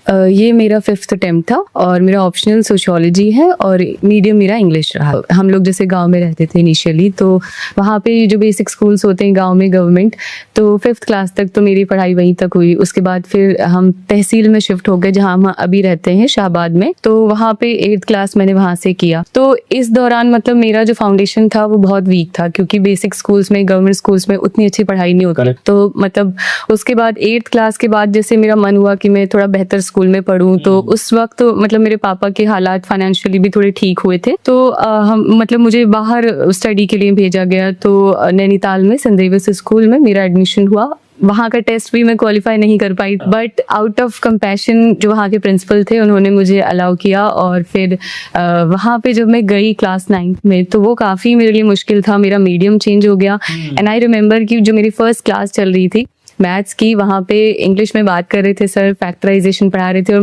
ये मेरा 5th attempt था और मेरा ऑप्शनल सोशियोलॉजी है और मीडियम मेरा इंग्लिश रहा। हम लोग जैसे गांव में रहते थे इनिशियली, तो वहाँ पे जो बेसिक स्कूल्स होते हैं गांव में गवर्नमेंट, तो 5th क्लास तक तो मेरी पढ़ाई वहीं तक हुई। उसके बाद फिर हम तहसील में शिफ्ट हो गए जहाँ हम अभी रहते हैं शाहबाद में, तो वहाँ पे 8th क्लास मैंने वहाँ से किया। तो इस दौरान मतलब मेरा जो फाउंडेशन था वो बहुत वीक था, क्योंकि बेसिक स्कूल्स में, गवर्नमेंट स्कूल्स में उतनी अच्छी पढ़ाई नहीं होती। तो मतलब उसके बाद 8th क्लास के बाद जैसे मेरा मन हुआ कि मैं थोड़ा बेहतर स्कूल में पढ़ूं, तो उस वक्त तो मतलब मेरे पापा के हालात फाइनेंशियली भी थोड़े ठीक हुए थे, तो हम मतलब मुझे बाहर स्टडी के लिए भेजा गया। तो नैनीताल में सेंट जेवियर्स स्कूल में मेरा एडमिशन हुआ। वहाँ का टेस्ट भी मैं क्वालिफाई नहीं कर पाई, बट आउट ऑफ कंपैशन जो वहाँ के प्रिंसिपल थे उन्होंने मुझे अलाउ किया। और फिर वहाँ पे जब मैं गई क्लास 9th में, तो वो काफ़ी मेरे लिए मुश्किल था। मेरा मीडियम चेंज हो गया एंड आई रिमेम्बर कि जो मेरी फर्स्ट क्लास चल रही थी मैथ्स की, वहाँ पे इंग्लिश में बात कर रहे थे सर, फैक्टराइजेशन पढ़ा रहे थे और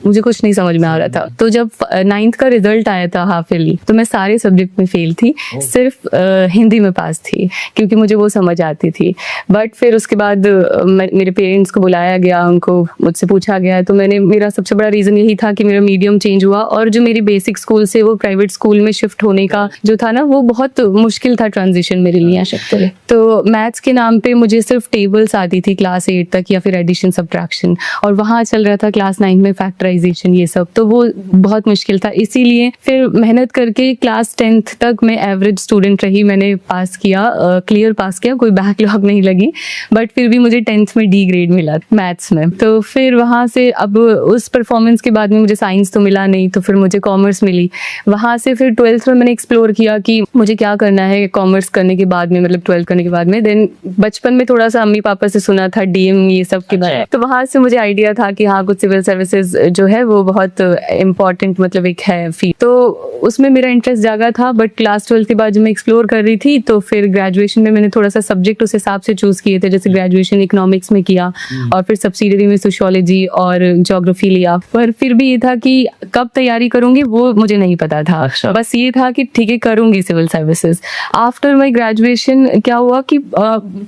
मुझे कुछ नहीं समझ में आ रहा था। तो जब 9th का रिजल्ट आया था हाफ ईयरली, तो मैं सारे सब्जेक्ट में फेल थी, सिर्फ हिंदी में पास थी, क्योंकि मुझे वो समझ आती थी। बट फिर उसके बाद मेरे पेरेंट्स को बुलाया गया, उनको मुझसे पूछा गया, तो मेरा सबसे बड़ा रीज़न यही था कि मेरा मीडियम चेंज हुआ और जो मेरी बेसिक स्कूल से वो प्राइवेट स्कूल में शिफ्ट होने का जो था ना, वो बहुत मुश्किल था ट्रांजिशन मेरे लिए। तो मैथ्स के नाम पे मुझे सिर्फ टेबल्स आती थी क्लास 8 तक, या फिर एडिशन सब्ट्रैक्शन, और वहाँ चल रहा था क्लास 9 में फैक्टराइजेशन, ये सब, तो वो बहुत मुश्किल था। इसीलिए फिर मेहनत करके क्लास 10th तक मैं एवरेज स्टूडेंट रही, मैंने पास किया, क्लियर पास किया, कोई बैकलॉग नहीं लगी। बट फिर भी मुझे 10th में D ग्रेड मिला मैथ्स में। तो फिर वहाँ से अब उस परफॉर्मेंस के बाद में मुझे साइंस तो मिला नहीं, तो फिर मुझे कॉमर्स मिली। वहाँ से फिर 12th में मैंने एक्सप्लोर किया कि मुझे क्या करना है कॉमर्स करने के बाद में, मतलब 12th करने के बाद में। देन बचपन में थोड़ा सा अम्मी पापा से सुना था DM ये सब के बारे में, तो वहाँ से मुझे आइडिया था कि हाँ, कुछ सिविल सर्विसेज जो है वो बहुत इम्पोर्टेंट मतलब एक है फील्ड, तो उसमें मेरा इंटरेस्ट जागा था। बट क्लास 12 के बाद जब मैं एक्सप्लोर कर रही थी, तो फिर ग्रेजुएशन में मैंने थोड़ा सा सब्जेक्ट उस हिसाब से चूज किए थे। जैसे ग्रेजुएशन इकोनॉमिक्स में किया और फिर सब्सिडियरी में सोशियोलॉजी और ज्योग्राफी लिया। पर फिर भी ये था कि कब तैयारी करूंगी वो मुझे नहीं पता था। बस ये था कि ठीक है, करूंगी civil services. After my graduation क्या हुआ कि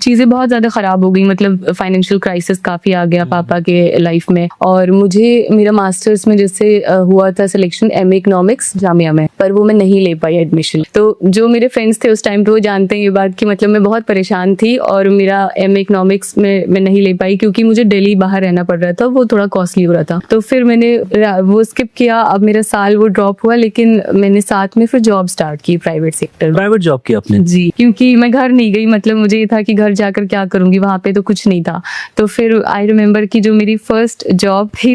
चीजें बहुत ज्यादा खराब हो गई, मतलब फाइनेंशियल क्राइसिस काफी आ गया पापा के लाइफ में। और मुझे मेरा मास्टर्स में जैसे हुआ था सिलेक्शन MA इकोनॉमिक्स जामिया में, पर वो मैं नहीं ले पाई एडमिशन। तो जो मेरे फ्रेंड्स थे उस टाइम पे वो जानते हैं ये बात कि मतलब मैं बहुत परेशान थी, और मेरा MA इकोनॉमिक्स में मैं नहीं ले पाई क्योंकि मुझे दिल्ली बाहर रहना पड़ रहा था, वो थोड़ा कॉस्टली हो रहा था। तो फिर मैंने वो स्किप किया। अब मेरा साल वो ड्रॉप हुआ, लेकिन मैंने साथ में फिर जॉब स्टार्ट की प्राइवेट सेक्टर। प्राइवेट जॉब की आपने? जी, क्योंकि मैं घर नहीं गई, मतलब मुझे ये था कि घर जाकर क्या करूंगी, वहां पे तो कुछ नहीं था। तो फिर आई रिमेम्बर कि जो मेरी फर्स्ट जॉब थी